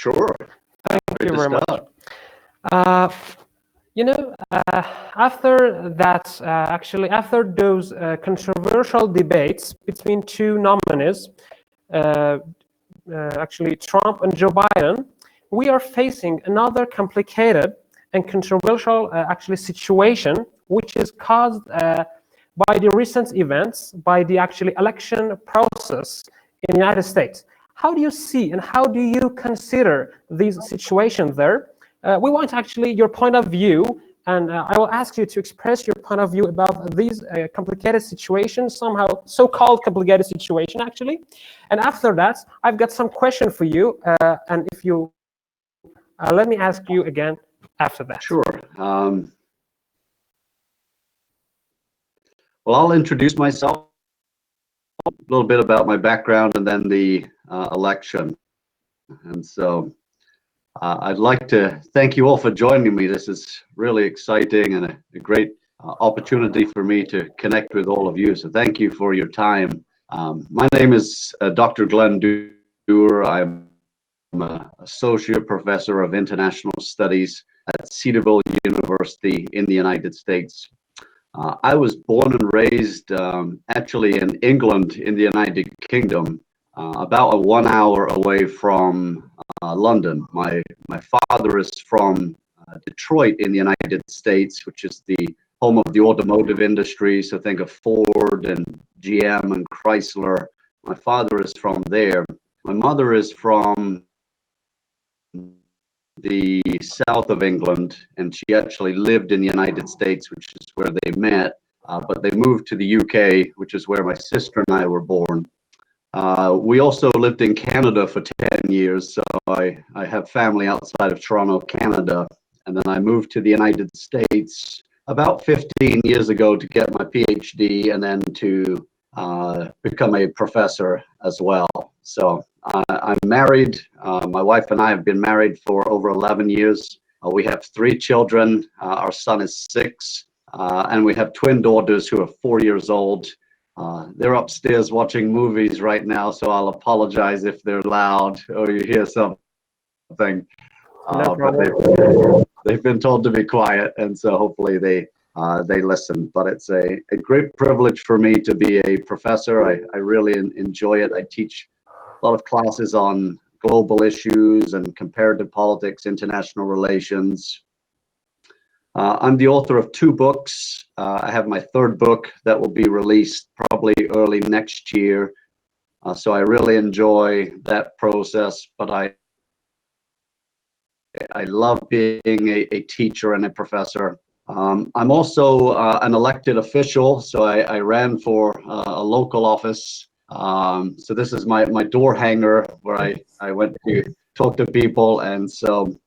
Sure. Thank you very much. Start. After that, actually, after those controversial debates between two nominees, actually Trump and Joe Biden, we are facing another complicated and controversial actually situation, which is caused by the recent events, by the actually election process in the United States. How do you see and how do you consider these situations there? We want actually your point of view, and I will ask you to express your point of view about these complicated situations, somehow so-called complicated situation actually. And after that, I've got some question for you, and if you let me ask you again after that. Sure. Well, I'll introduce myself, a little bit about my background, and then the election. And so I'd like to thank you all for joining me. This is really exciting and a great opportunity for me to connect with all of you. So thank you for your time. My name is Dr. Glen Duerr. I'm an associate professor of international studies at Cedarville University in the United States. I was born and raised actually in England in the United Kingdom, about 1 hour away from London. My father is from Detroit in the United States, which is the home of the automotive industry. So think of Ford and GM and Chrysler. My father is from there. My mother is from the south of England, and she actually lived in the United States, which is where they met. But they moved to the UK, which is where my sister and I were born. We also lived in Canada for 10 years, so I have family outside of Toronto, Canada. And then I moved to the United States about 15 years ago to get my PhD and then to become a professor as well. So I'm married. My wife and I have been married for over 11 years. We have 3 children. Our son is 6, and we have twin daughters who are 4 years old. They're upstairs watching movies right now, so I'll apologize if they're loud or you hear something. No problem. But they've been told to be quiet, and so hopefully they listen. But it's a great privilege for me to be a professor. I really enjoy it. I teach a lot of classes on global issues and comparative politics, international relations. I'm the author of 2 books. I have my 3rd book that will be released probably early next year. So I really enjoy that process, but I love being a teacher and a professor. I'm also an elected official, so I ran for a local office. So this is my door hanger where I went to talk to people, and so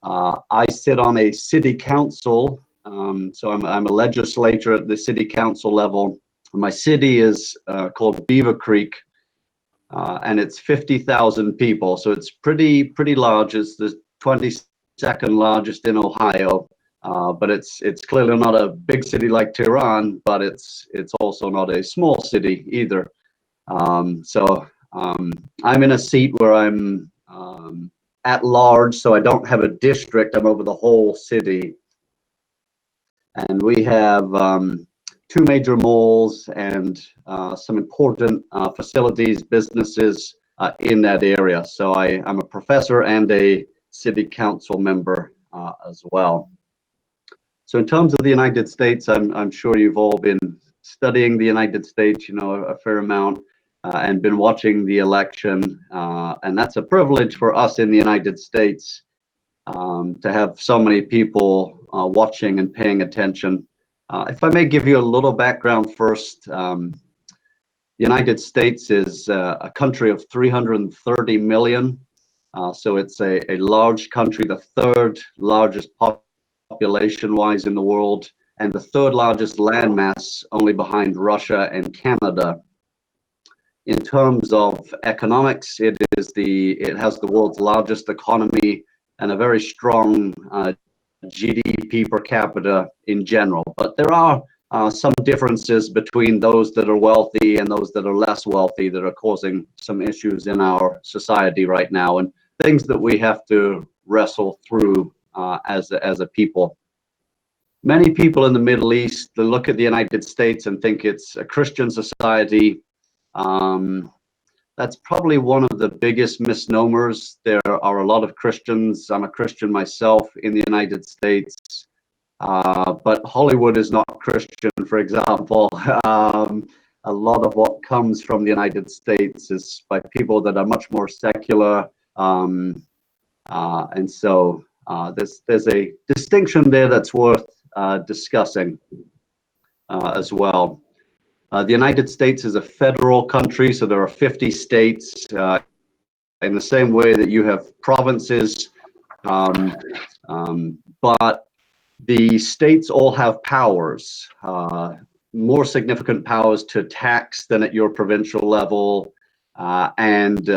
I sit on a city council. So I'm a legislator at the city council level. My city is called Beaver Creek, and it's 50,000 people. So it's pretty large. It's the 22nd largest in Ohio, but it's clearly not a big city like Tehran, but it's also not a small city either. So I'm in a seat where I'm at large, so I don't have a district. I'm over the whole city, and we have 2 major malls and some important facilities, businesses in that area. So I'm a professor and a city council member as well. So in terms of the United States, I'm sure you've all been studying the United States, a fair amount, and been watching the election. And that's a privilege for us in the United States to have so many people watching and paying attention. If I may give you a little background first, the United States is a country of 330 million. So it's a large country, the 3rd largest population-wise in the world, and the 3rd largest landmass, only behind Russia and Canada. In terms of economics, it has the world's largest economy and a very strong GDP per capita in general. But there are some differences between those that are wealthy and those that are less wealthy that are causing some issues in our society right now. And things that we have to wrestle through as a people. Many people in the Middle East, they look at the United States and think it's a Christian society. That's probably one of the biggest misnomers. There are a lot of Christians. I'm a Christian myself in the United States, but Hollywood is not Christian, for example. A lot of what comes from the United States is by people that are much more secular. And so there's a distinction there that's worth discussing as well. The United States is a federal country, so there are 50 states. In the same way that you have provinces, but the states all have powers, more significant powers to tax than at your provincial level, and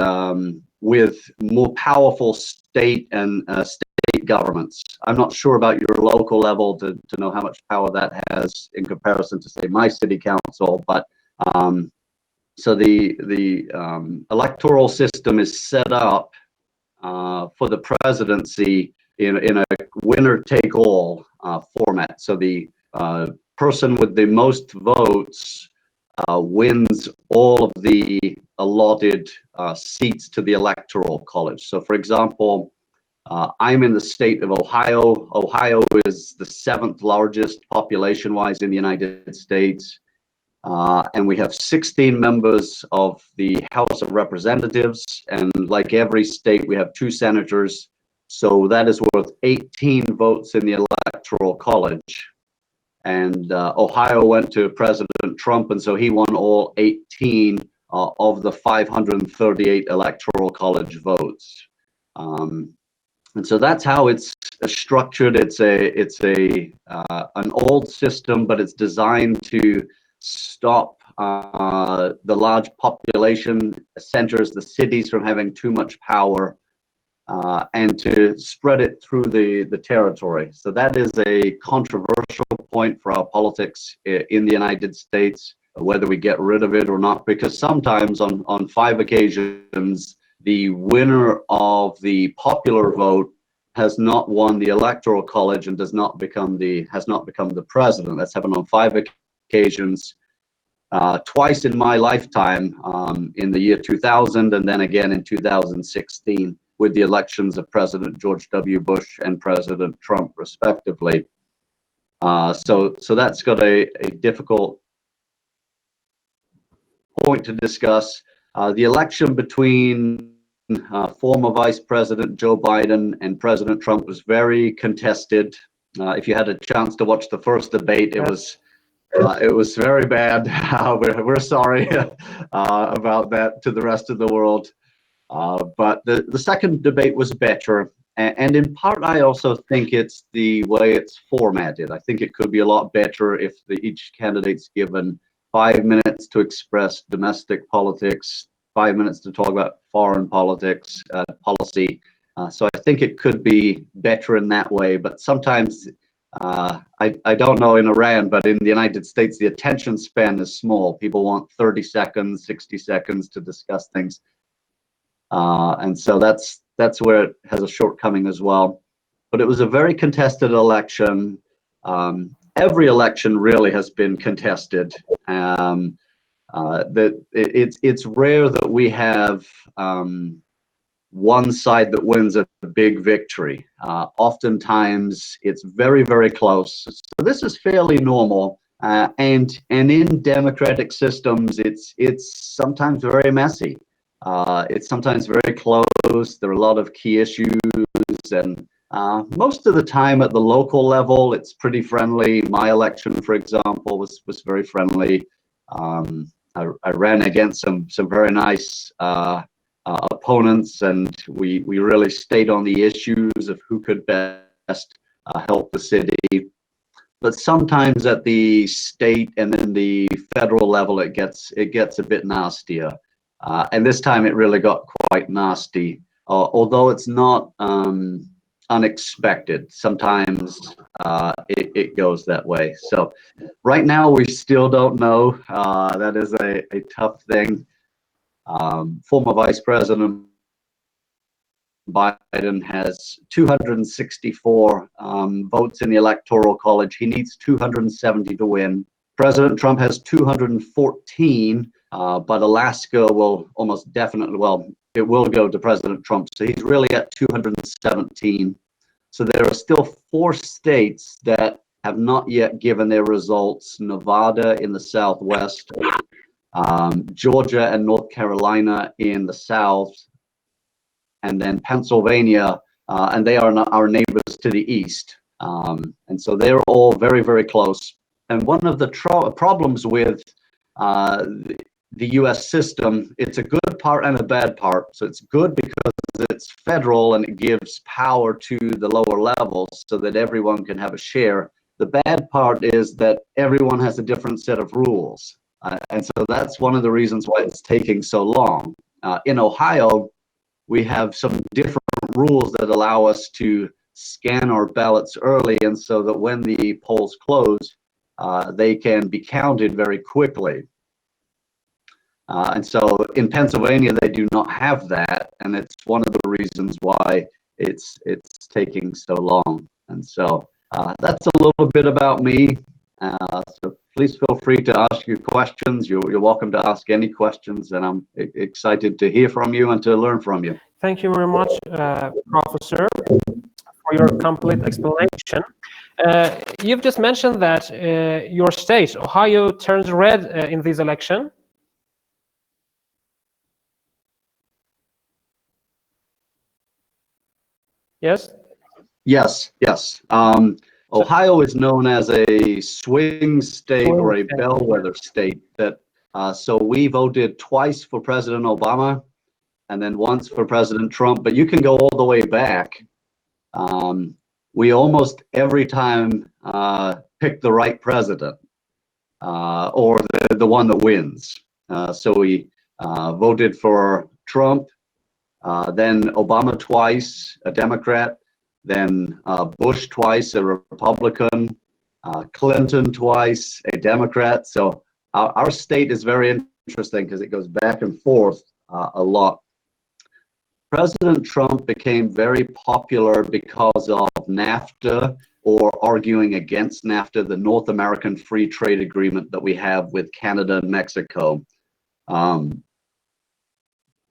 with more powerful state and state governments. I'm not sure about your local level to know how much power that has in comparison to, say, my city council, but so the electoral system is set up for the presidency in a winner-take-all format. So the person with the most votes wins all of the allotted seats to the electoral college. So, for example, I'm in the state of Ohio. Ohio is the 7th largest population-wise in the United States. And we have 16 members of the House of Representatives, and like every state, we have 2 senators. So that is worth 18 votes in the Electoral College. And Ohio went to President Trump, and so he won all 18 of the 538 Electoral College votes. And so that's how it's structured. It's an old system, but it's designed to stop the large population centers, the cities, from having too much power, and to spread it through the territory. So that is a controversial point for our politics in the United States, whether we get rid of it or not, because sometimes on 5 occasions, the winner of the popular vote has not won the Electoral College and has not become the president. That's happened on 5 occasions, twice in my lifetime, in the year 2000 and then again in 2016 with the elections of President George W. Bush and President Trump, respectively. So that's got a difficult point to discuss. The election between former Vice President Joe Biden and President Trump was very contested. If you had a chance to watch the first debate, it was very bad. We're sorry about that to the rest of the world. But the second debate was better. And in part, I also think it's the way it's formatted. I think it could be a lot better if each candidate's given 5 minutes to express domestic politics, 5 minutes to talk about foreign politics, policy. So I think it could be better in that way. But sometimes, I don't know in Iran, but in the United States, the attention span is small. People want 30 seconds, 60 seconds to discuss things. And so that's where it has a shortcoming as well. But it was a very contested election. Every election really has been contested. It's rare that we have one side that wins a big victory. Oftentimes, it's very, very close. So this is fairly normal. And in democratic systems, it's sometimes very messy. It's sometimes very close. There are a lot of key issues, and most of the time at the local level, it's pretty friendly. My election, for example, was very friendly. I ran against some very nice opponents, and we really stayed on the issues of who could best help the city. But sometimes at the state and then the federal level, it gets a bit nastier. And this time it really got quite nasty, although it's not unexpected. Sometimes it goes that way. So right now we still don't know. That is a tough thing. Former Vice President Biden has 264 votes in the Electoral College. He needs 270 to win. President Trump has 214, but Alaska will almost definitely, well, it will go to President Trump. So he's really at 217. So there are still 4 states that have not yet given their results: Nevada in the Southwest, Georgia and North Carolina in the South, and then Pennsylvania, and they are our neighbors to the east. And so they're all very, very close. And one of the problems with the US system, it's a good part and a bad part. So it's good because it's federal and it gives power to the lower levels so that everyone can have a share. The bad part is that everyone has a different set of rules. And so that's one of the reasons why it's taking so long. In Ohio, we have some different rules that allow us to scan our ballots early, and so that when the polls close, they can be counted very quickly. And so in Pennsylvania, they do not have that, and it's one of the reasons why it's taking so long. And so that's a little bit about me. So please feel free to ask your questions. You're welcome to ask any questions, and I'm excited to hear from you and to learn from you. Thank you very much, Professor, for your complete explanation. You've just mentioned that your state, Ohio, turns red in this election. Yes? Yes. Ohio is known as a swing state or a bellwether state. That so we voted twice for President Obama and then once for President Trump, but you can go all the way back. We almost every time pick the right president or the one that wins. So we voted for Trump, then Obama twice, a Democrat, then Bush twice, a Republican, Clinton twice, a Democrat. So our state is very interesting because it goes back and forth a lot. President Trump became very popular because of NAFTA, or arguing against NAFTA, the North American Free Trade Agreement that we have with Canada and Mexico.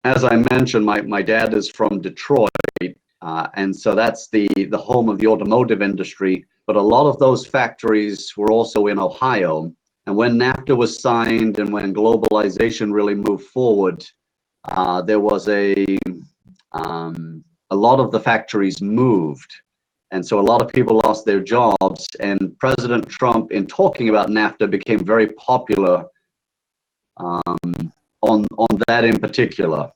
As I mentioned, my dad is from Detroit, and so that's the home of the automotive industry. But a lot of those factories were also in Ohio. And when NAFTA was signed and when globalization really moved forward, there was a lot of the factories moved. And so a lot of people lost their jobs. And President Trump, in talking about NAFTA, became very popular on that in particular.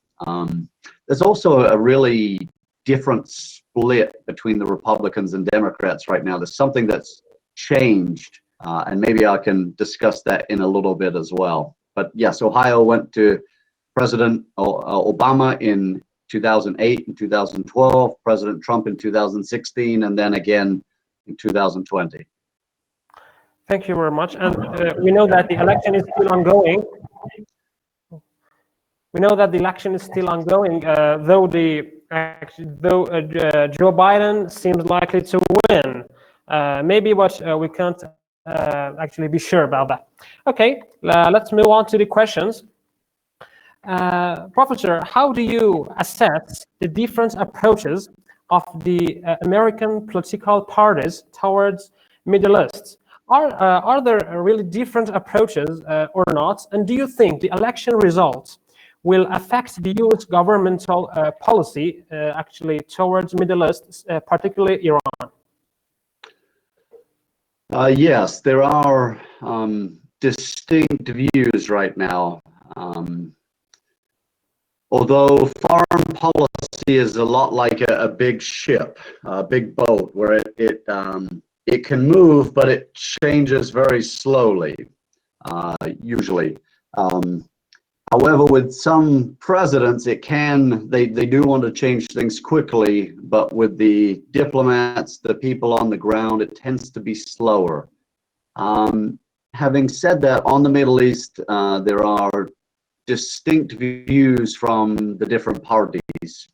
There's also a really different split between the Republicans and Democrats right now. There's something that's changed, and maybe I can discuss that in a little bit as well. But yes, Ohio went to President Obama in 2008 and 2012, President Trump in 2016, and then again in 2020. Thank you very much. And we know that the election is still ongoing. Though Joe Biden seems likely to win. Maybe, but we can't actually be sure about that. Okay, let's move on to the questions. Professor, how do you assess the different approaches of the American political parties towards Middle East? Are there really different approaches or not? And do you think the election results will affect the U.S. governmental policy actually towards Middle East, particularly Iran? Yes, there are distinct views right now. Although foreign policy is a lot like a big ship, a big boat, where it can move, but it changes very slowly, usually. However, with some presidents, they do want to change things quickly, but with the diplomats, the people on the ground, it tends to be slower. Having said that, on the Middle East, there are distinct views from the different parties.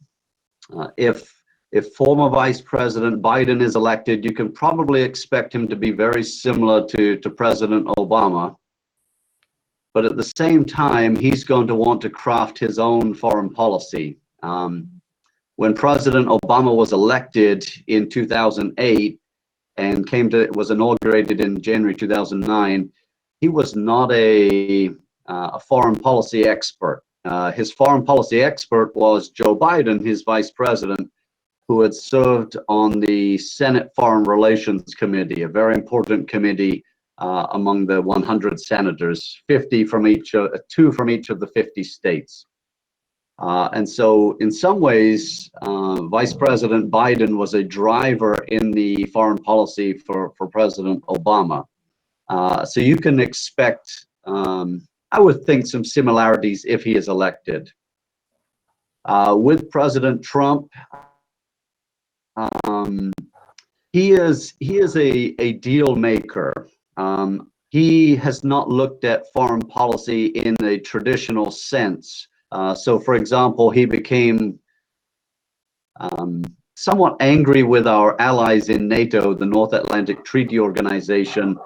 If former Vice President Biden is elected, you can probably expect him to be very similar to President Obama. But at the same time, he's going to want to craft his own foreign policy. When President Obama was elected in 2008 and was inaugurated in January 2009, he was not a foreign policy expert. His foreign policy expert was Joe Biden, his vice president, who had served on the Senate Foreign Relations Committee, a very important committee among the 100 senators, 2 from each of the 50 states. And so in some ways, Vice President Biden was a driver in the foreign policy for President Obama. So you can expect, I would think, some similarities if he is elected. With President Trump, he is a deal maker. He has not looked at foreign policy in a traditional sense. So, for example, he became somewhat angry with our allies in NATO, the North Atlantic Treaty Organization,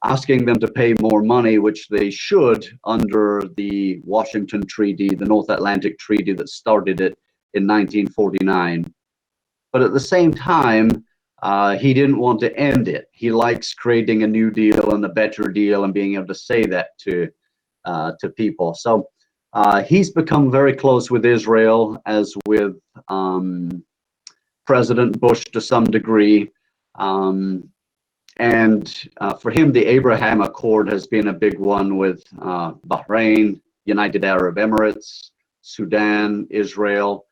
asking them to pay more money, which they should under the Washington Treaty, the North Atlantic Treaty that started it in 1949. But at the same time, he didn't want to end it. He likes creating a new deal and a better deal and being able to say that to people. So he's become very close with Israel, as with President Bush to some degree. And for him, the Abraham Accord has been a big one with Bahrain, United Arab Emirates, Sudan, Israel.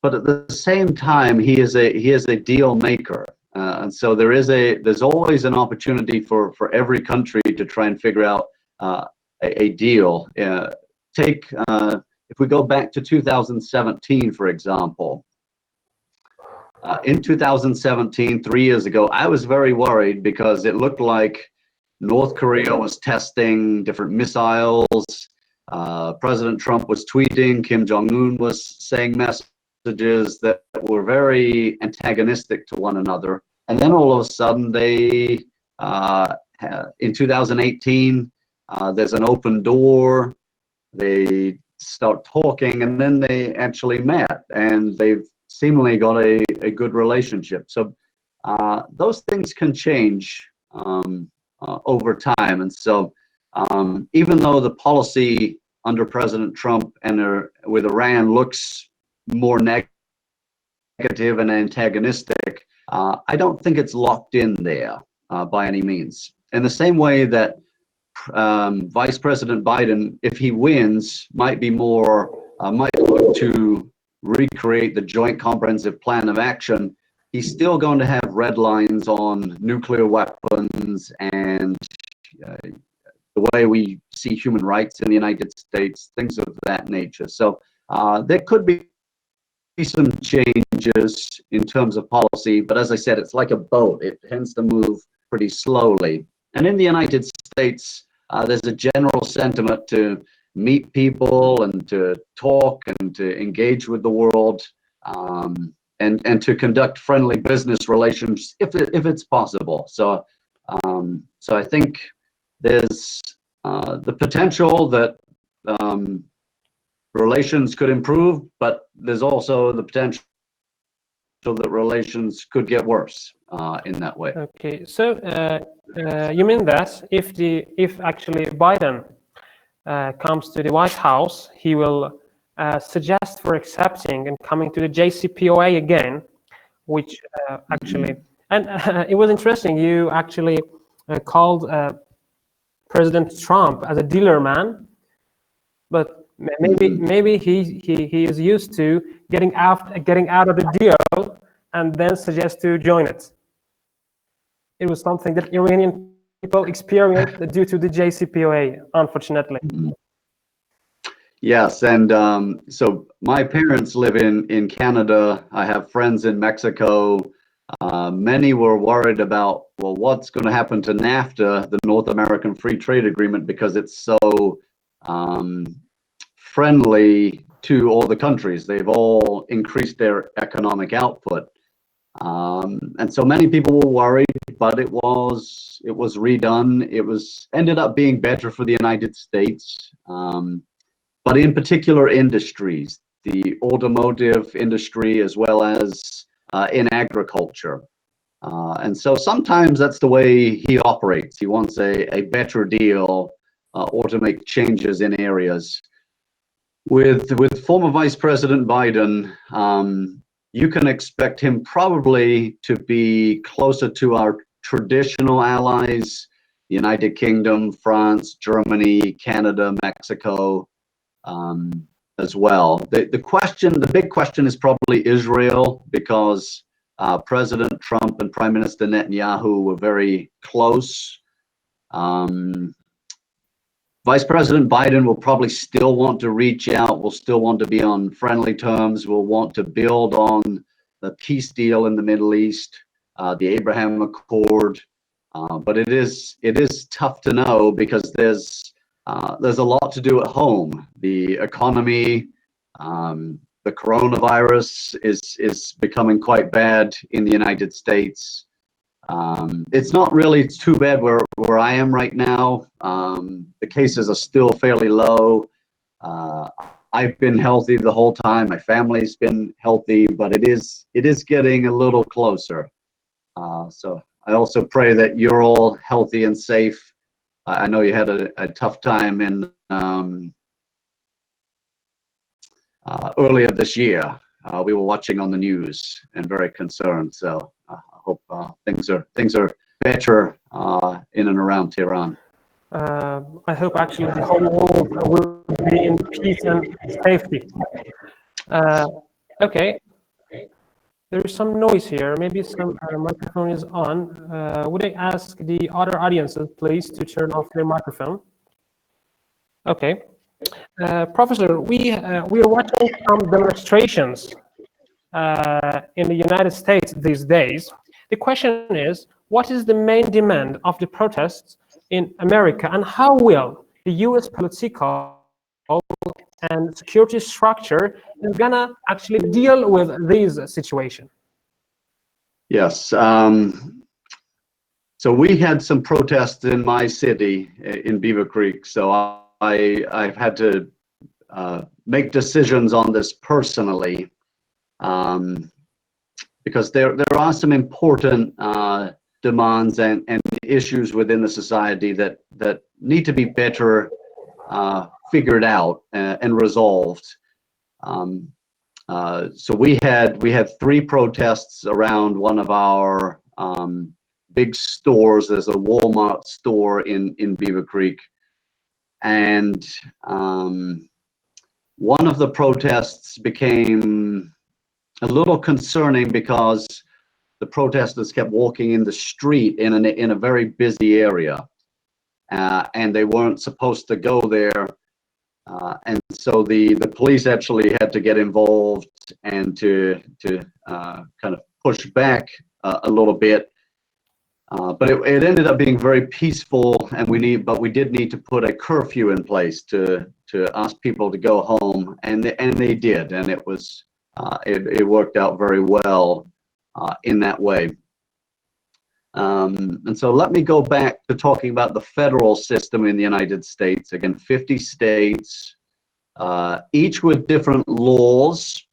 But at the same time, he is a deal maker, and so there's always an opportunity for every country to try and figure out a deal. If we go back to 2017, for example. In 2017, 3 years ago, I was very worried because it looked like North Korea was testing different missiles. President Trump was tweeting. Kim Jong-un was saying messages that were very antagonistic to one another. And then all of a sudden, in 2018, there's an open door. They start talking, and then they actually met, and they've seemingly got a good relationship. So those things can change over time. And so even though the policy under President Trump and with Iran looks more negative and antagonistic, I don't think it's locked in there by any means. In the same way that Vice President Biden, if he wins, might look to recreate the Joint Comprehensive Plan of Action, he's still going to have red lines on nuclear weapons and the way we see human rights in the United States, things of that nature. So there could be some changes in terms of policy, but as I said, it's like a boat. It tends to move pretty slowly. And in the United States, there's a general sentiment to meet people and to talk and to engage with the world, and to conduct friendly business relations if it's possible. So I think there's the potential that relations could improve, but there's also the potential that relations could get worse in that way. Okay, so you mean that if actually Biden comes to the White House, he will suggest for accepting and coming to the JCPOA again, which actually, and it was interesting, you actually called President Trump as a dealer man, but maybe he is used to getting out of the deal and then suggest to join it. It was something that Iranian people experienced due to the JCPOA, unfortunately. Yes, and so my parents live in Canada. I have friends in Mexico. Many were worried about, well, what's going to happen to NAFTA, the North American Free Trade Agreement, because it's so friendly to all the countries. They've all increased their economic output. And so many people were worried, but it was redone. It ended up being better for the United States, but in particular industries, the automotive industry, as well as in agriculture. And so sometimes that's the way he operates. He wants a better deal or to make changes in areas. With former Vice President Biden, you can expect him probably to be closer to our traditional allies, the United Kingdom, France, Germany, Canada, Mexico, as well. The big question is probably Israel, because President Trump and Prime Minister Netanyahu were very close. Vice President Biden will probably still want to reach out, will still want to be on friendly terms, will want to build on the peace deal in the Middle East, the Abraham Accord. But it is tough to know, because there's a lot to do at home. The economy, the coronavirus is becoming quite bad in the United States. It's not really too bad where I am right now. The cases are still fairly low. I've been healthy the whole time. My family's been healthy, but it is getting a little closer. So I also pray that you're all healthy and safe. I know you had a tough time in earlier this year. We were watching on the news and very concerned. So I hope things are better in and around Tehran. I hope actually the whole world will be in peace and safety. Okay, there is some noise here. Maybe some microphone is on. Would I ask the other audiences, please, to turn off their microphone? Okay. Professor, we are watching some demonstrations in the United States these days. The question is, what is the main demand of the protests in America, and how will the U.S. political and security structure is gonna actually deal with these situations? Yes. So we had some protests in my city, in Beaver Creek. So I've had to make decisions on this personally, because there are some important demands and issues within the society that need to be better figured out and resolved. So we had 3 protests around one of our big stores. There's a Walmart store in Beaver Creek, and one of the protests became a little concerning because the protesters kept walking in the street in a very busy area, and they weren't supposed to go there. And so the police actually had to get involved and to kind of push back a little bit. But it ended up being very peaceful, and we did need to put a curfew in place to ask people to go home, and they did, and it worked out very well in that way. And so let me go back to talking about the federal system in the United States. Again, 50 states, each with different laws.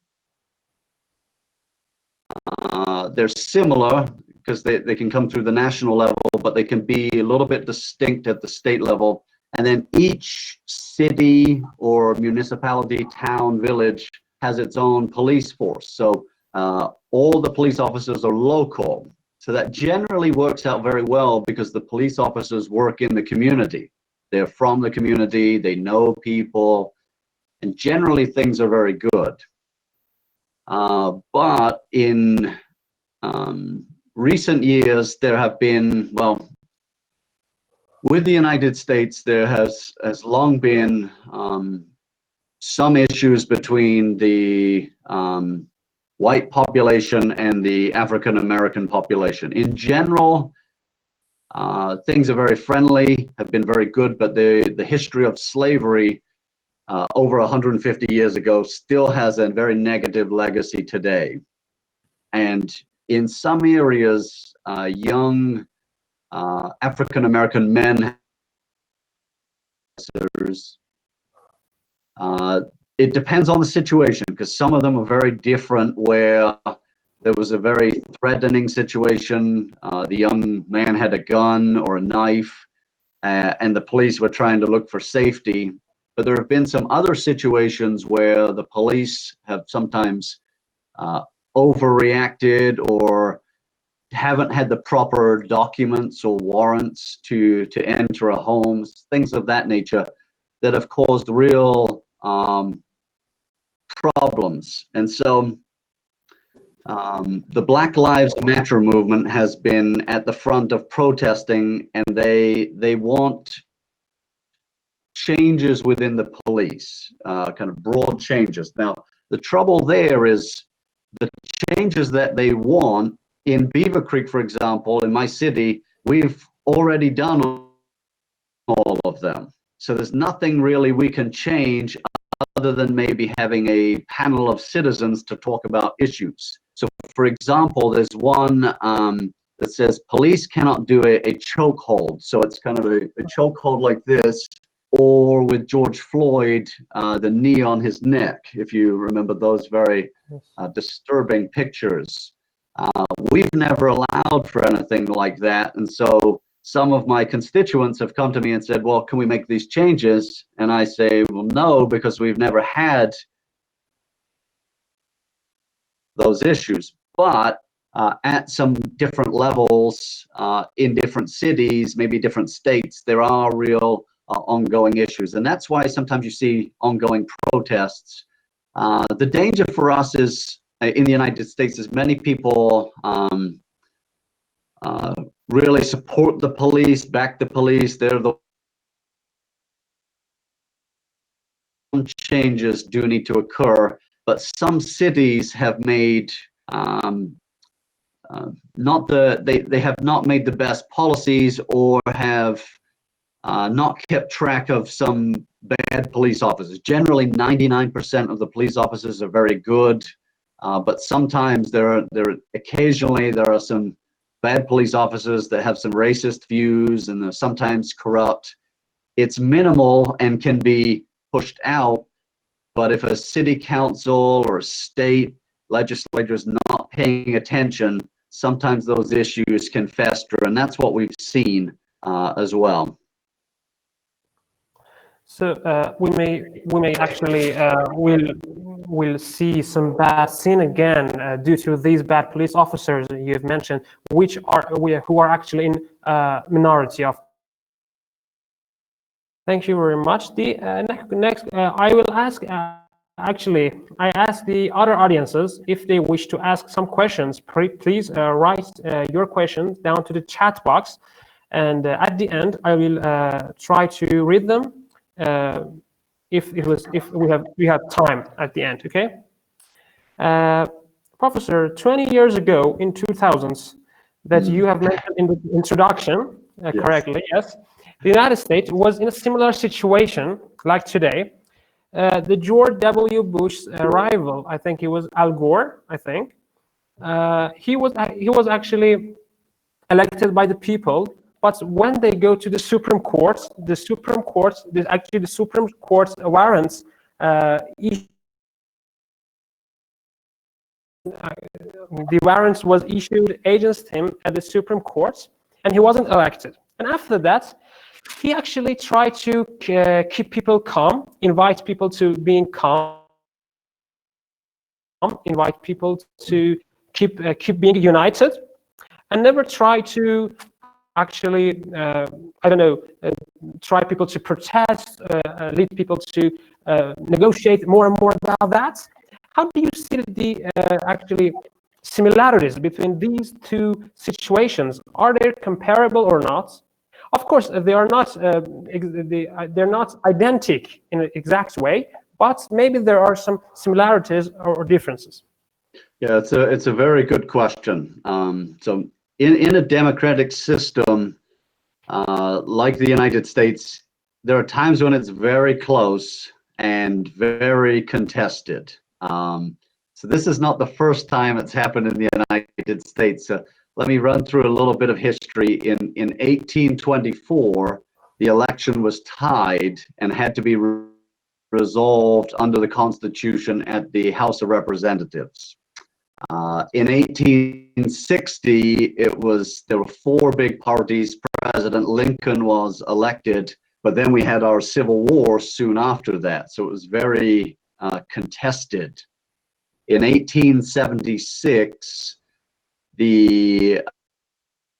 They're similar because they can come through the national level, but they can be a little bit distinct at the state level. And then each city or municipality, town, village has its own police force. So all the police officers are local. So that generally works out very well because the police officers work in the community. They're from the community, they know people, and generally things are very good. But in recent years, there have been, well, with the United States, there has long been some issues between the white population and the African American population. In general, things are very friendly, have been very good, but the history of slavery over 150 years ago still has a very negative legacy today. And in some areas, young African-American men, it depends on the situation, because some of them are very different, where there was a very threatening situation. The young man had a gun or a knife, and the police were trying to look for safety. But there have been some other situations where the police have sometimes overreacted or haven't had the proper documents or warrants to enter a home, things of that nature, that have caused real problems. And so the Black Lives Matter movement has been at the front of protesting, and they want changes within the police, kind of broad changes. Now, the trouble there is the changes that they want in Beaver Creek, for example, in my city, we've already done all of them. So there's nothing really we can change other than maybe having a panel of citizens to talk about issues. So, for example, there's one that says police cannot do a chokehold. So it's kind of a chokehold like this, or with George Floyd, the knee on his neck, if you remember those very disturbing pictures. We've never allowed for anything like that. And so some of my constituents have come to me and said, well, can we make these changes? And I say, well, no, because we've never had those issues. But at some different levels, in different cities, maybe different states, there are real ongoing issues. And that's why sometimes you see ongoing protests. The danger for us is, in the United States, is many people really support the police, back the police. They're the changes do need to occur, but some cities have made they have not made the best policies, or have not kept track of some bad police officers. Generally, 99% of the police officers are very good, but sometimes occasionally there are some bad police officers that have some racist views, and they're sometimes corrupt. It's minimal and can be pushed out, but if a city council or a state legislature is not paying attention, sometimes those issues can fester, and that's what we've seen as well. So we may actually will see some bad sin again due to these bad police officers you've mentioned, who are actually in minority of. Thank you very much. The next I will ask. Actually, I ask the other audiences if they wish to ask some questions. Please write your questions down to the chat box, and at the end I will try to read them. If we have time at the end, okay? Professor, 20 years ago in 2000s, that you have mentioned in the introduction, yes. Correctly, yes, the United States was in a similar situation like today. The George W. Bush's rival, I think it was Al Gore, I think, he was actually elected by the people. But when they go to the Supreme Court, the Supreme Court warrants the warrants was issued against him at the Supreme Court, and he wasn't elected. And after that, he actually tried to keep people calm, invite people to being calm, invite people to keep being united, and never try to actually, try people to protest, lead people to negotiate more and more about that. How do you see the actually similarities between these two situations? Are they comparable or not? Of course, they are not. They're not identical in an exact way, but maybe there are some similarities or differences. Yeah, it's a very good question. So in a democratic system like the United States, there are times when it's very close, and very contested. So this is not the first time it's happened in the United States. Let me run through a little bit of history. In 1824, the election was tied and had to be resolved under the Constitution at the House of Representatives. In 1860, there were four big parties. President Lincoln was elected, but then we had our Civil War soon after that, so it was very contested. In 1876, the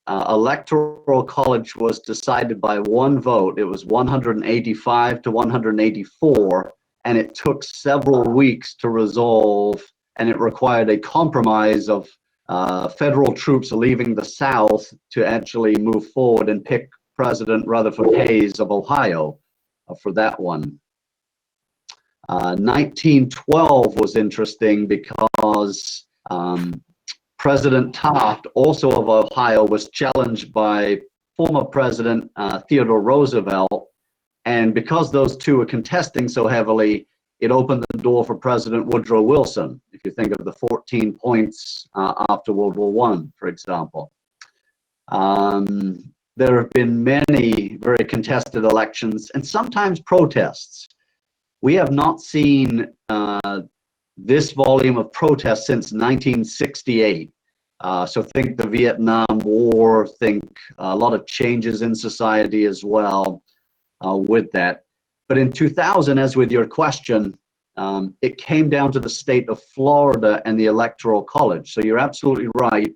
Electoral College was decided by one vote. It was 185 to 184, and it took several weeks to resolve, and it required a compromise of federal troops leaving the South to actually move forward and pick President Rutherford Hayes of Ohio for that one. 1912 was interesting because President Taft, also of Ohio, was challenged by former President Theodore Roosevelt, and because those two were contesting so heavily, it opened the door for President Woodrow Wilson, if you think of the 14 points after World War I, for example. There have been many very contested elections and sometimes protests. We have not seen this volume of protests since 1968. So think the Vietnam War, think a lot of changes in society as well with that. But in 2000, as with your question, it came down to the state of Florida and the Electoral College. So you're absolutely right.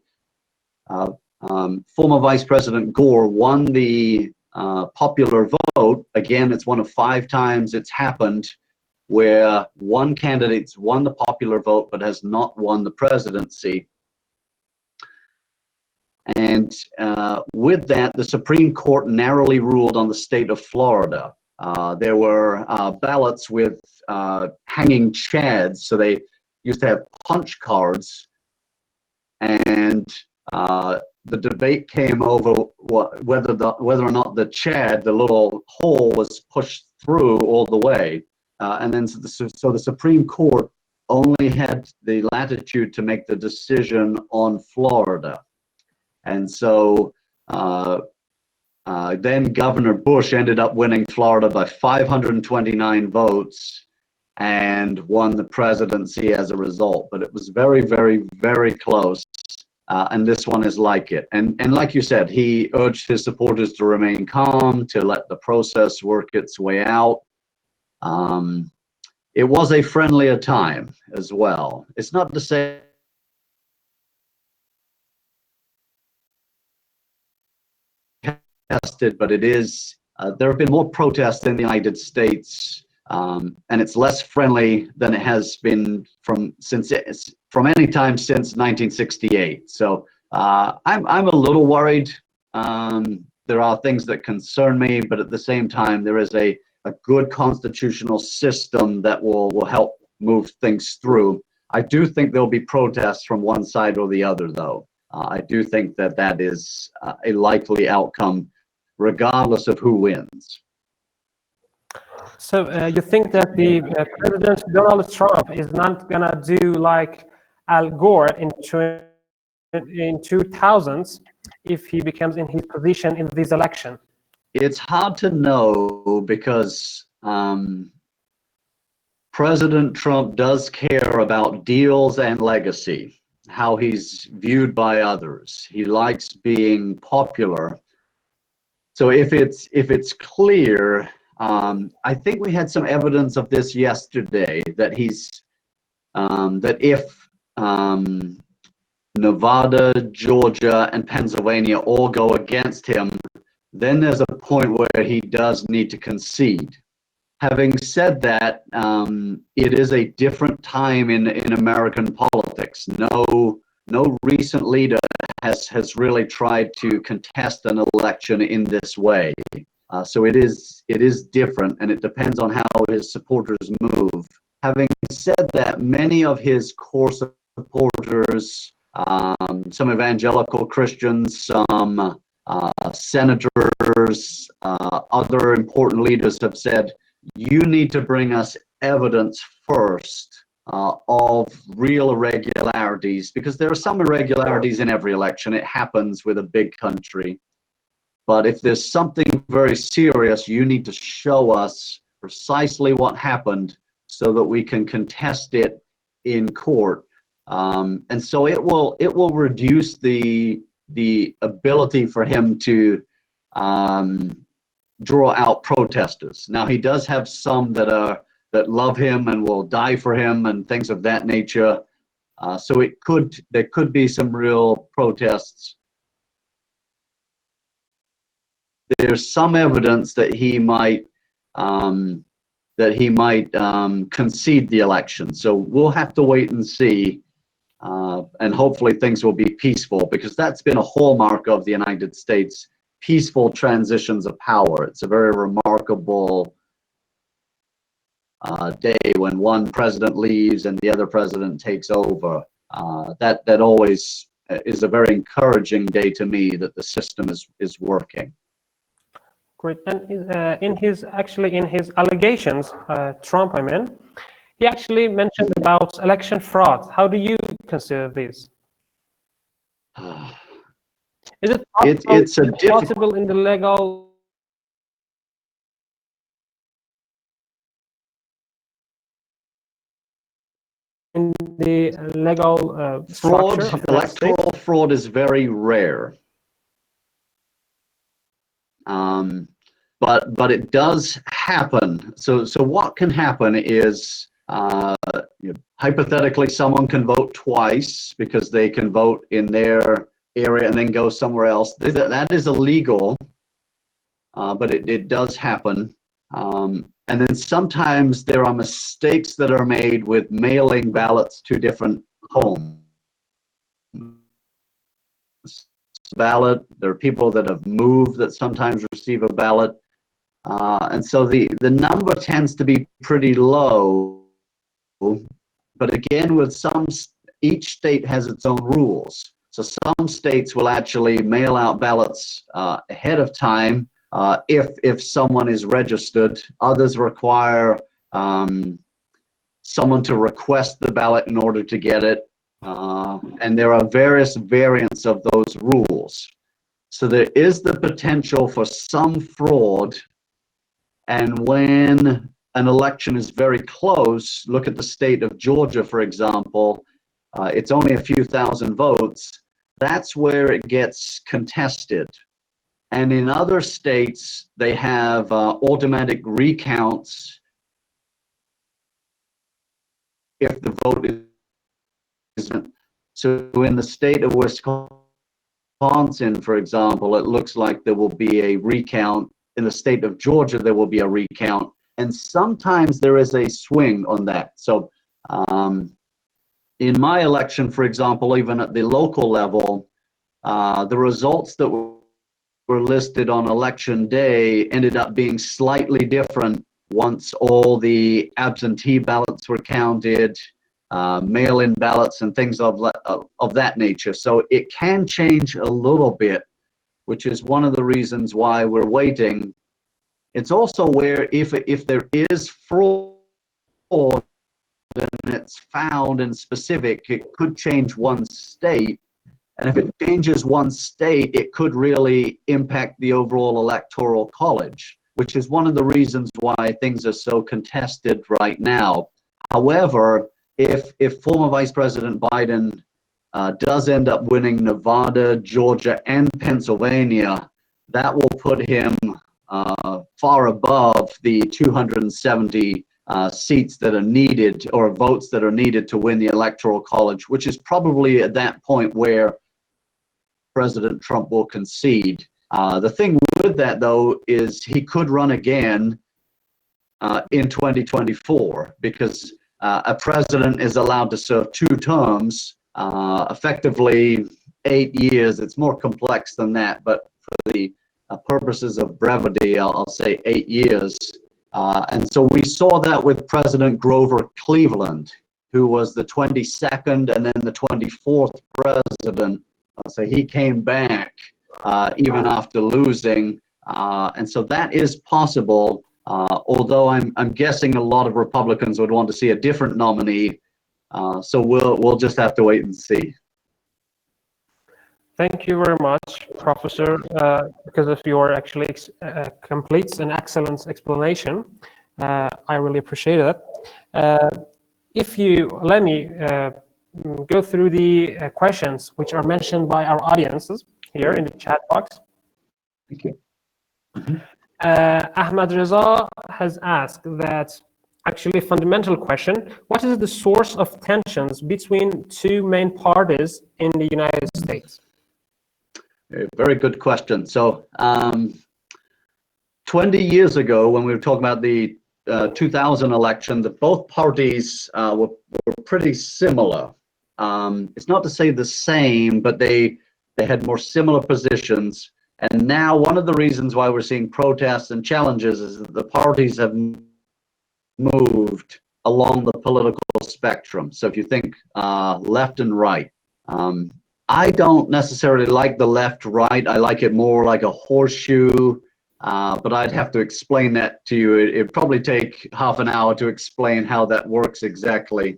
Former Vice President Gore won the popular vote. Again, it's one of 5 times it's happened where one candidate's won the popular vote but has not won the presidency. And with that, the Supreme Court narrowly ruled on the state of Florida. There were ballots with hanging chads, so they used to have punch cards, and the debate came over whether or not the chad, the little hole, was pushed through all the way. And then so the Supreme Court only had the latitude to make the decision on Florida. And so then Governor Bush ended up winning Florida by 529 votes and won the presidency as a result. But it was very, very, very close. And this one is like it. And like you said, he urged his supporters to remain calm, to let the process work its way out. It was a friendlier time as well. It's not to say tested, but it is. There have been more protests in the United States, and it's less friendly than it has been from any time since 1968. So I'm a little worried. There are things that concern me, but at the same time, there is a good constitutional system that will help move things through. I do think there'll be protests from one side or the other, though. I do think that is a likely outcome, regardless of who wins. So you think that the President Donald Trump is not gonna do like Al Gore in 2000s if he becomes in his position in this election? It's hard to know because President Trump does care about deals and legacy, how he's viewed by others. He likes being popular. So if it's clear, I think we had some evidence of this yesterday that that if Nevada, Georgia, and Pennsylvania all go against him, then there's a point where he does need to concede. Having said that, it is a different time in American politics. No recent leader has really tried to contest an election in this way. So it is different, and it depends on how his supporters move. Having said that, many of his core supporters, some evangelical Christians, some senators, other important leaders have said, you need to bring us evidence first of real irregularities, because there are some irregularities in every election. It happens with a big country. But if there's something very serious, you need to show us precisely what happened so that we can contest it in court. And so it will reduce the ability for him to draw out protesters. Now, he does have some that love him and will die for him and things of that nature. So there could be some real protests. There's some evidence that he might concede the election. So we'll have to wait and see, and hopefully things will be peaceful, because that's been a hallmark of the United States: peaceful transitions of power. It's a very remarkable day when one president leaves and the other president takes over. That always is a very encouraging day to me, that the system is working. Great. And in his allegations, Trump, he actually mentioned about election fraud. How do you consider this? Is it possible in the legal fraud? Structure of the Electoral fraud is very rare. But it does happen. So what can happen is, hypothetically, someone can vote twice because they can vote in their area and then go somewhere else. That is illegal, but it does happen. And then sometimes there are mistakes that are made with mailing ballots to different homes. Ballot. There are people that have moved that sometimes receive a ballot. And so the number tends to be pretty low. But again, with each state has its own rules. So some states will actually mail out ballots ahead of time if someone is registered. Others require someone to request the ballot in order to get it. And there are various variants of those rules. So there is the potential for some fraud. And when an election is very close, look at the state of Georgia, for example, it's only a few thousand votes. That's where it gets contested. And in other states, they have automatic recounts if the vote is. So in the state of Wisconsin, for example, it looks like there will be a recount. In the state of Georgia, there will be a recount. And sometimes there is a swing on that. So in my election, for example, even at the local level, the results that were listed on election day ended up being slightly different once all the absentee ballots were counted, mail-in ballots and things of that nature. So it can change a little bit, which is one of the reasons why we're waiting. It's also where if there is fraud and it's found in specific, it could change one state. And if it changes one state, it could really impact the overall electoral college, which is one of the reasons why things are so contested right now. However, if former Vice President Biden does end up winning Nevada, Georgia, and Pennsylvania, that will put him far above the 270 seats that are needed, or votes that are needed, to win the electoral college, which is probably at that point where President Trump will concede. The thing with that, though, is he could run again in 2024, because a president is allowed to serve 2 terms, effectively 8 years. It's more complex than that, but for the purposes of brevity, I'll say 8 years. And so we saw that with President Grover Cleveland, who was the 22nd and then the 24th president. So he came back even after losing. And so that is possible. although I'm guessing a lot of Republicans would want to see a different nominee. So we'll just have to wait and see. Thank you very much, Professor, because of your actually complete and excellent explanation. I really appreciate it. If you let me go through the questions which are mentioned by our audiences here in the chat box. Thank you. Ahmad Reza has asked that, actually fundamental question, what is the source of tensions between two main parties in the United States? A very good question. So 20 years ago, when we were talking about the 2000 election, that both parties were pretty similar. It's not to say the same, but they had more similar positions. And now one of the reasons why we're seeing protests and challenges is that the parties have moved along the political spectrum. So if you think left and right, I don't necessarily like the left-right. I like it more like a horseshoe, but I'd have to explain that to you. It'd probably take half an hour to explain how that works exactly.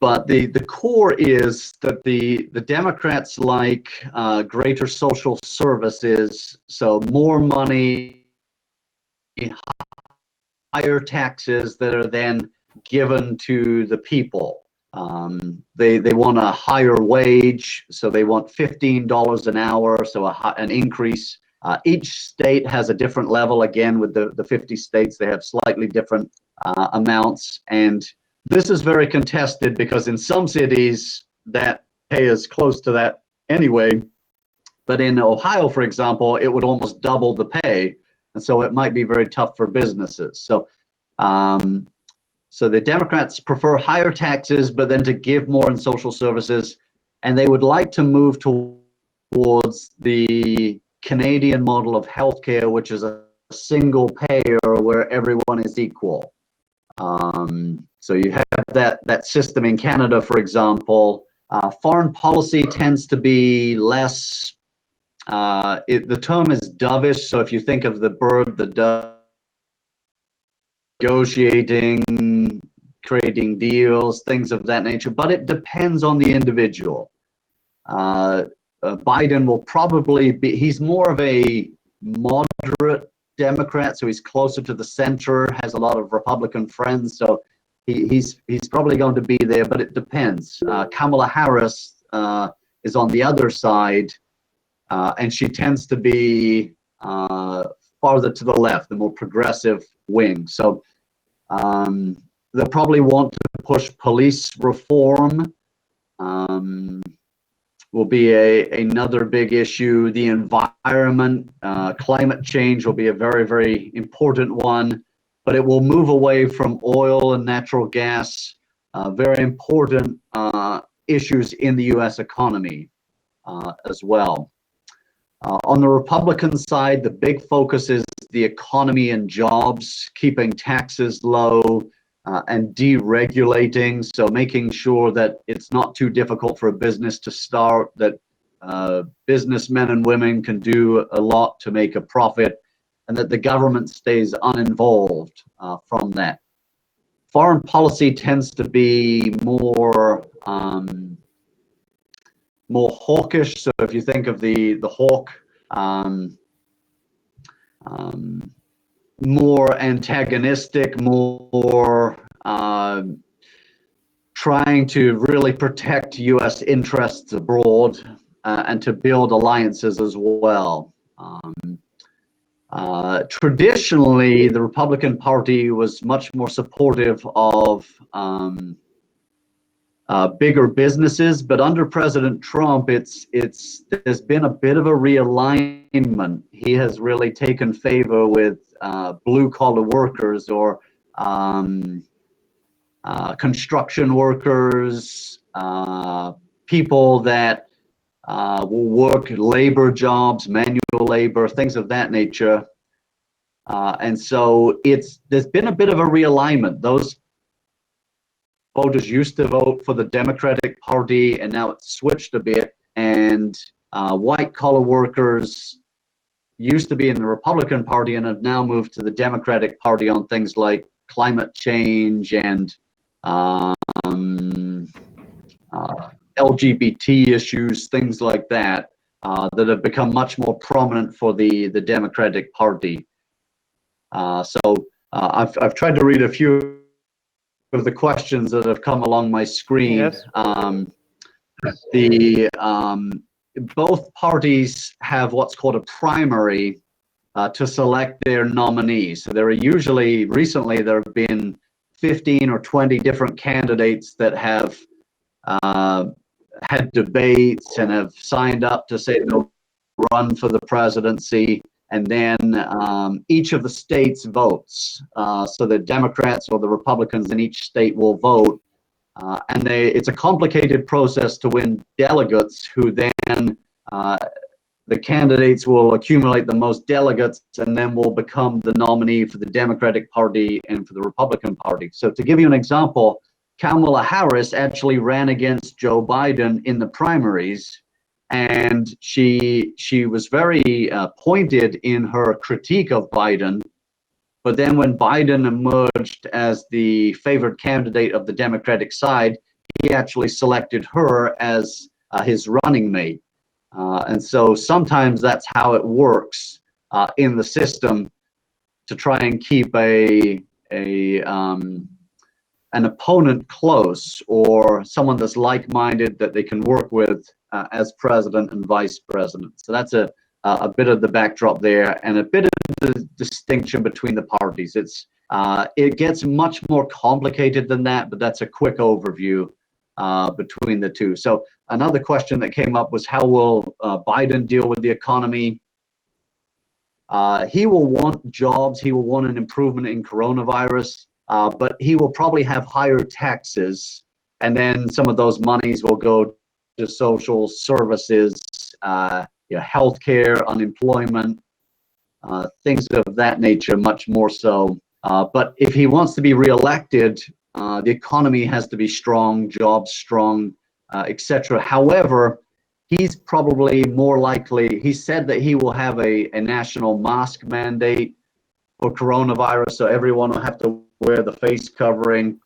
But the core is that the Democrats like greater social services, so more money, higher taxes that are then given to the people. They want a higher wage, so they want $15 an hour, so an increase. Each state has a different level. Again, with the 50 states, they have slightly different amounts. And this is very contested because in some cities that pay is close to that anyway. But in Ohio, for example, it would almost double the pay. And so it might be very tough for businesses. So the Democrats prefer higher taxes, but then to give more in social services. And they would like to move towards the Canadian model of healthcare, which is a single payer where everyone is equal. So you have that system in Canada, for example. Foreign policy tends to be less, the term is dovish. So if you think of the bird, the dove, negotiating, creating deals, things of that nature, but it depends on the individual. Biden will probably be, he's more of a moderate Democrat, so he's closer to the center, has a lot of Republican friends, so he's probably going to be there, but it depends. Kamala Harris is on the other side, and she tends to be farther to the left, the more progressive wing. So they'll probably want to push police reform. Will be another big issue. The environment, climate change will be a very, very important one, but it will move away from oil and natural gas, very important issues in the US economy as well. On the Republican side, the big focus is the economy and jobs, keeping taxes low, and deregulating, so making sure that it's not too difficult for a business to start, that businessmen and women can do a lot to make a profit, and that the government stays uninvolved from that. Foreign policy tends to be more hawkish. So if you think of the hawk, more antagonistic, more trying to really protect US interests abroad and to build alliances as well. Traditionally, the Republican Party was much more supportive of bigger businesses, but under President Trump, there's been a bit of a realignment. He has really taken favor with blue-collar workers or construction workers, people that will work labor jobs, manual labor, things of that nature. And so there's been a bit of a realignment. Those voters used to vote for the Democratic Party, and now it's switched a bit, and white collar workers used to be in the Republican Party and have now moved to the Democratic Party on things like climate change and LGBT issues, things like that, that have become much more prominent for the Democratic Party. I've tried to read a few of the questions that have come along my screen. Yes. Both parties have what's called a primary to select their nominees. So there are usually, recently there have been 15 or 20 different candidates that have had debates and have signed up to say they'll run for the presidency. And then each of the states votes. So the Democrats or the Republicans in each state will vote. And it's a complicated process to win delegates who then the candidates will accumulate the most delegates and then will become the nominee for the Democratic Party and for the Republican Party. So to give you an example, Kamala Harris actually ran against Joe Biden in the primaries, and she was very pointed in her critique of Biden. But then when Biden emerged as the favored candidate of the Democratic side, he actually selected her as his running mate. And so sometimes that's how it works in the system to try and keep an opponent close, or someone that's like-minded that they can work with as president and vice president. So that's a bit of the backdrop there, and a bit of the distinction between the parties. It gets much more complicated than that, but that's a quick overview between the two. So another question that came up was, how will Biden deal with the economy? He will want jobs. He will want an improvement in coronavirus, but he will probably have higher taxes, and then some of those monies will go to social services, healthcare, unemployment, things of that nature, much more so. But if he wants to be reelected, the economy has to be strong, jobs strong, etc. However, he's probably more likely, he said that he will have a national mask mandate for coronavirus, so everyone will have to wear the face covering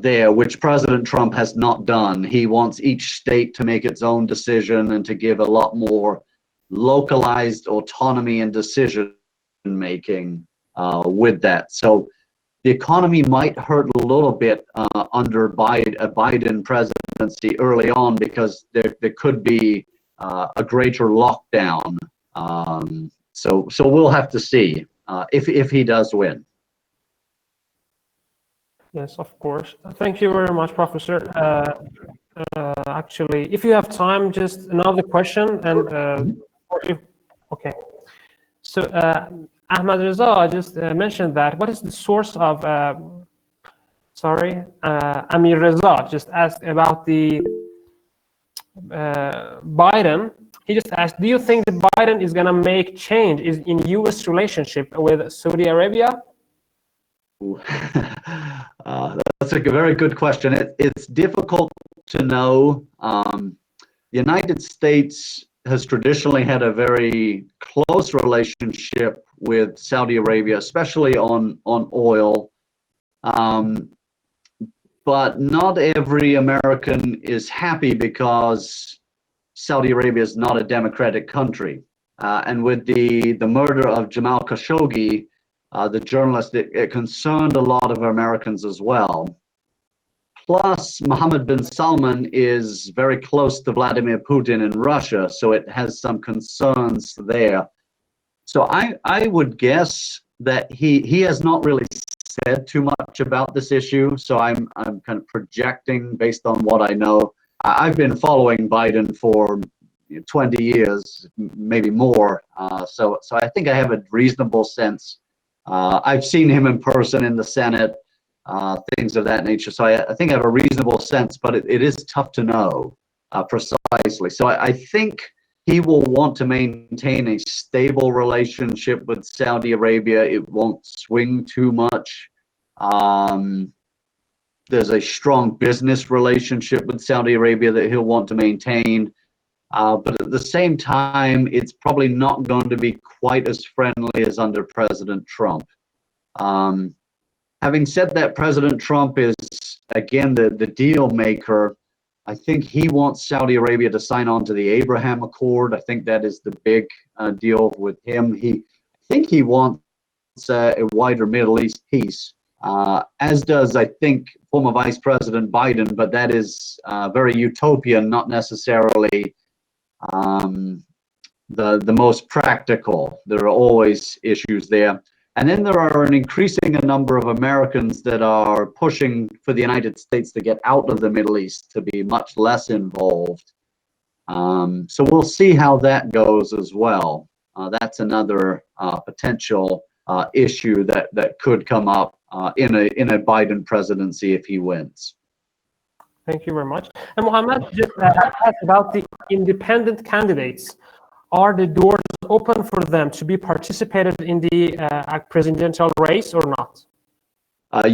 there, which President Trump has not done. He wants each state to make its own decision and to give a lot more localized autonomy and decision making with that. So the economy might hurt a little bit under a Biden presidency early on, because there could be a greater lockdown. So we'll have to see if he does win. Yes, of course. Thank you very much, Professor. Actually, if you have time, just another question. And okay. So Ahmad Reza just mentioned that. What is the source of? Amir Reza just asked about the Biden. He just asked, do you think that Biden is going to make change in U.S. relationship with Saudi Arabia? That's a very good question. It's difficult to know. The United States has traditionally had a very close relationship with Saudi Arabia, especially on oil. But not every American is happy because Saudi Arabia is not a democratic country. And with the murder of Jamal Khashoggi, the journalist, it concerned a lot of Americans as well. Plus, Mohammed bin Salman is very close to Vladimir Putin in Russia, so it has some concerns there. So I would guess that he has not really said too much about this issue, so I'm kind of projecting based on what I know. I've been following Biden for 20 years, maybe more, so I think I have a reasonable sense. I've seen him in person in the Senate, things of that nature. So I think I have a reasonable sense, but it is tough to know precisely. So I think he will want to maintain a stable relationship with Saudi Arabia. It won't swing too much. There's a strong business relationship with Saudi Arabia that he'll want to maintain. but at the same time, it's probably not going to be quite as friendly as under President Trump. Having said that, President Trump is, again, the deal maker. I think he wants Saudi Arabia to sign on to the Abraham Accord. I think that is the big deal with him. I think he wants a wider Middle East peace, as does, I think, former Vice President Biden, but that is very utopian, not necessarily the most practical. There are always issues there. And then there are an increasing number of Americans that are pushing for the United States to get out of the Middle East, to be much less involved. So we'll see how that goes as well. That's another potential issue that could come up in a Biden presidency if he wins. Thank you very much. And Mohammed just asked about the independent candidates. Are the doors open for them to be participated in the presidential race or not?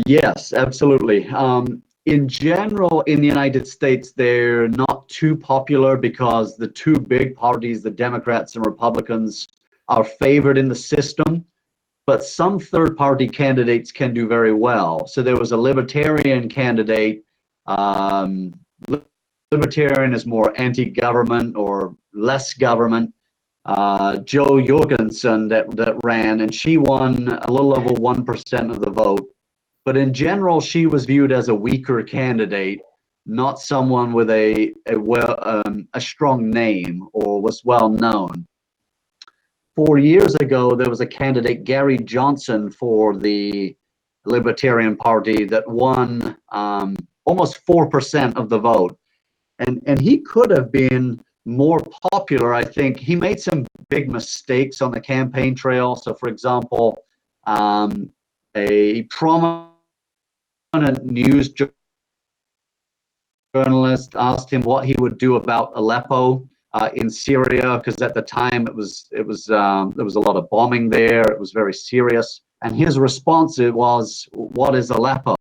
Yes, absolutely. In general, in the United States, they're not too popular because the two big parties, the Democrats and Republicans, are favored in the system. But some third-party candidates can do very well. So there was a Libertarian candidate. Libertarian is more anti-government or less government. Jo Jorgensen that ran, and she won a little over 1% of the vote. But in general, she was viewed as a weaker candidate, not someone with a strong name or was well known. 4 years ago, there was a candidate, Gary Johnson, for the Libertarian Party that won almost 4% of the vote. And he could have been more popular. I think he made some big mistakes on the campaign trail. So, for example, a prominent news journalist asked him what he would do about Aleppo in Syria, because at the time there was a lot of bombing there. It was very serious, and his response was, "What is Aleppo?"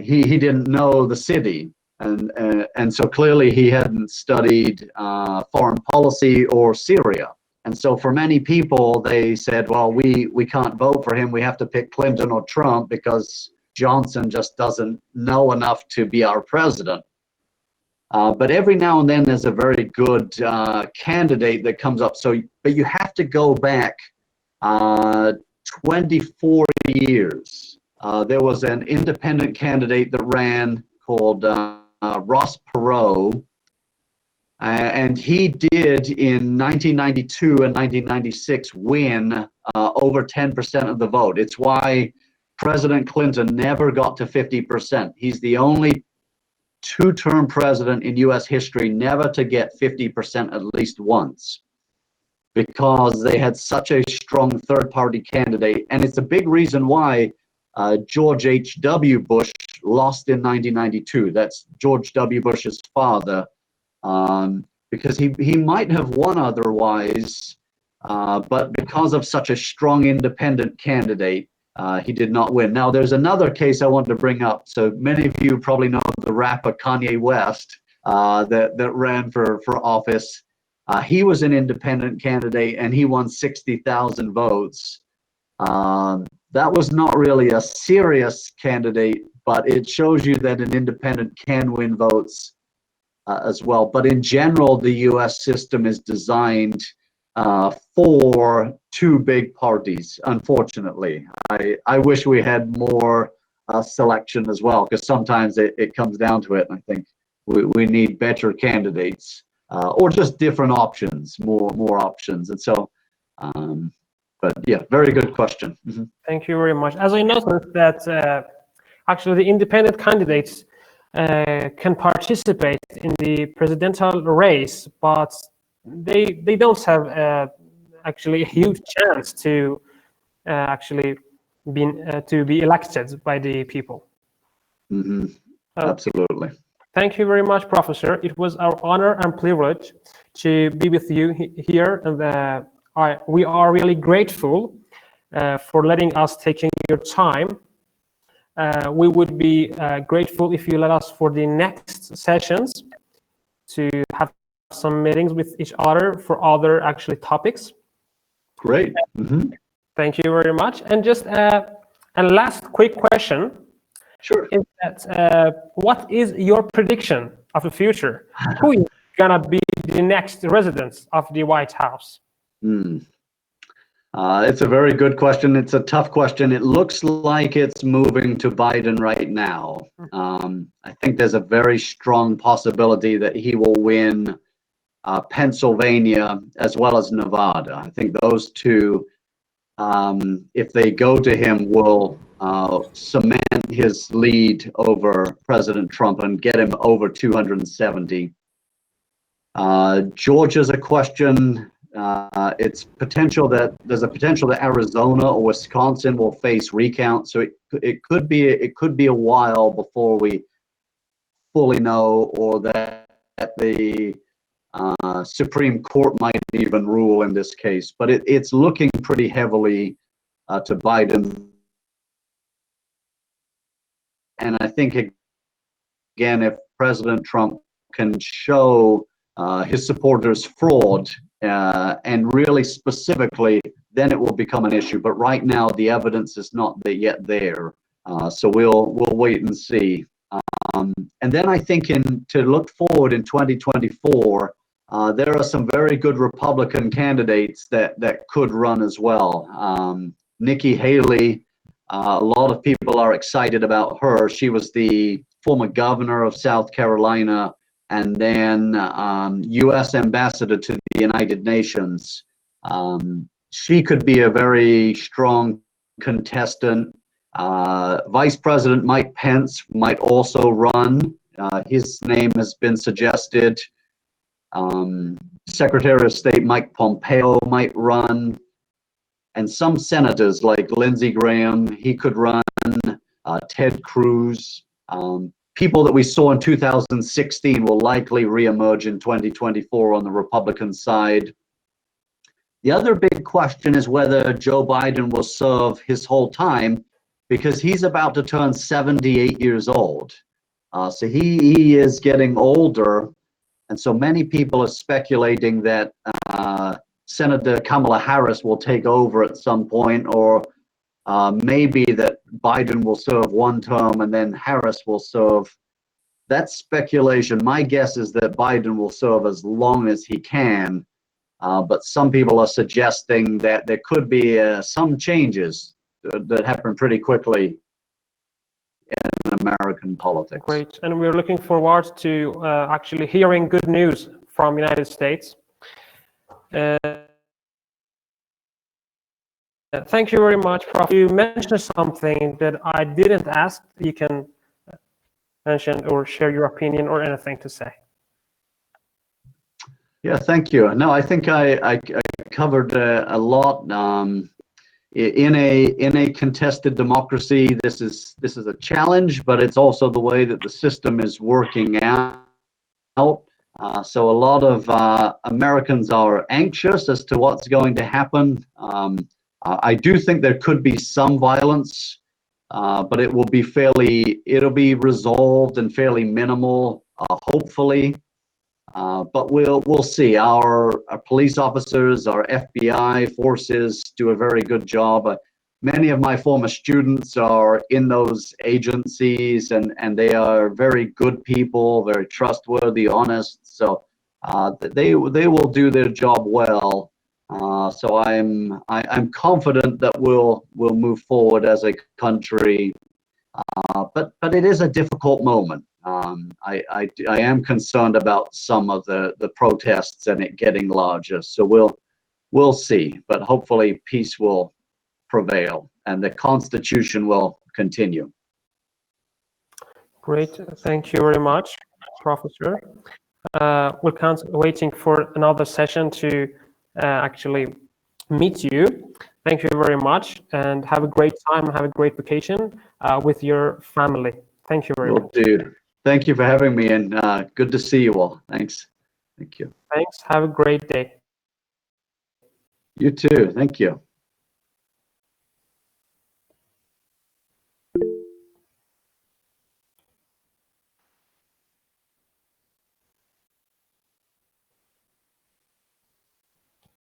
He didn't know the city. And so clearly he hadn't studied foreign policy or Syria. And so for many people, they said, well, we can't vote for him. We have to pick Clinton or Trump because Johnson just doesn't know enough to be our president. But every now and then there's a very good candidate that comes up. But you have to go back 24 years. There was an independent candidate that ran called Ross Perot, and he did in 1992 and 1996 win over 10% of the vote. It's why President Clinton never got to 50%. He's the only two-term president in US history never to get 50% at least once, because they had such a strong third-party candidate. And it's a big reason why George H.W. Bush lost in 1992. That's George W. Bush's father, because he might have won otherwise, but because of such a strong independent candidate, he did not win. Now, there's another case I want to bring up. So many of you probably know the rapper Kanye West that ran for office. He was an independent candidate, and he won 60,000 votes. That was not really a serious candidate, but it shows you that an independent can win votes as well. But in general, the US system is designed for two big parties, unfortunately. I wish we had more selection as well, because sometimes it comes down to it, and I think we need better candidates, or just different options, more options. And so, but yeah, very good question. Mm-hmm. Thank you very much. As I noticed that actually the independent candidates can participate in the presidential race, but they don't have actually a huge chance to actually be elected by the people. Mm-hmm. Absolutely. Thank you very much, Professor. It was our honor and privilege to be with you here, and we are really grateful for letting us taking your time. We would be grateful if you let us for the next sessions to have some meetings with each other for other actually topics. Great. Thank you very much. And just a last quick question. Sure. Is that what is your prediction of the future? Who is gonna be the next resident of the White House? It's a very good question. It's a tough question. It looks like it's moving to Biden right now. I think there's a very strong possibility that he will win Pennsylvania as well as Nevada. I think those two, if they go to him, will cement his lead over President Trump and get him over 270. Georgia's a question. It's potential that there's a potential that Arizona or Wisconsin will face recount. So it could be a while before we fully know, or that the Supreme Court might even rule in this case. But it's looking pretty heavily to Biden. And I think, again, if President Trump can show his supporters fraud, and really specifically, then it will become an issue. But right now, the evidence is not yet there. So we'll wait and see. And then I think to look forward in 2024, there are some very good Republican candidates that could run as well. Nikki Haley, a lot of people are excited about her. She was the former governor of South Carolina, and then U.S. ambassador to the United Nations. She could be a very strong contestant. Vice President Mike Pence might also run. His name has been suggested. Secretary of State Mike Pompeo might run. And some senators like Lindsey Graham, he could run. Ted Cruz. People that we saw in 2016 will likely reemerge in 2024 on the Republican side. The other big question is whether Joe Biden will serve his whole time, because he's about to turn 78 years old. So he is getting older. And so many people are speculating that Senator Kamala Harris will take over at some point, or maybe that Biden will serve one term and then Harris will serve. That's speculation. My guess is that Biden will serve as long as he can, but some people are suggesting that there could be some changes that happen pretty quickly in American politics. Great, and we're looking forward to actually hearing good news from United States. Thank you very much, Prof. You mentioned something that I didn't ask. You can mention or share your opinion or anything to say. Yeah, thank you. No, I think I covered a lot. In a contested democracy, this is a challenge, but it's also the way that the system is working out. So a lot of Americans are anxious as to what's going to happen. I do think there could be some violence, but it'll be resolved and fairly minimal, hopefully. But we'll see. Our police officers, our FBI forces do a very good job. Many of my former students are in those agencies, and they are very good people, very trustworthy, honest. So they will do their job well. So I'm confident that we'll move forward as a country. But it is a difficult moment. I am concerned about some of the protests and it getting larger. So we'll see. But hopefully peace will prevail and the Constitution will continue. Great, thank you very much, Professor. We're waiting for another session to actually meet you. Thank you very much, and have a great time, have a great vacation with your family. Thank you very much. Dude, thank you for having me, and good to see you all. Thanks. Thank you. Thanks. Have a great day. You too. Thank you.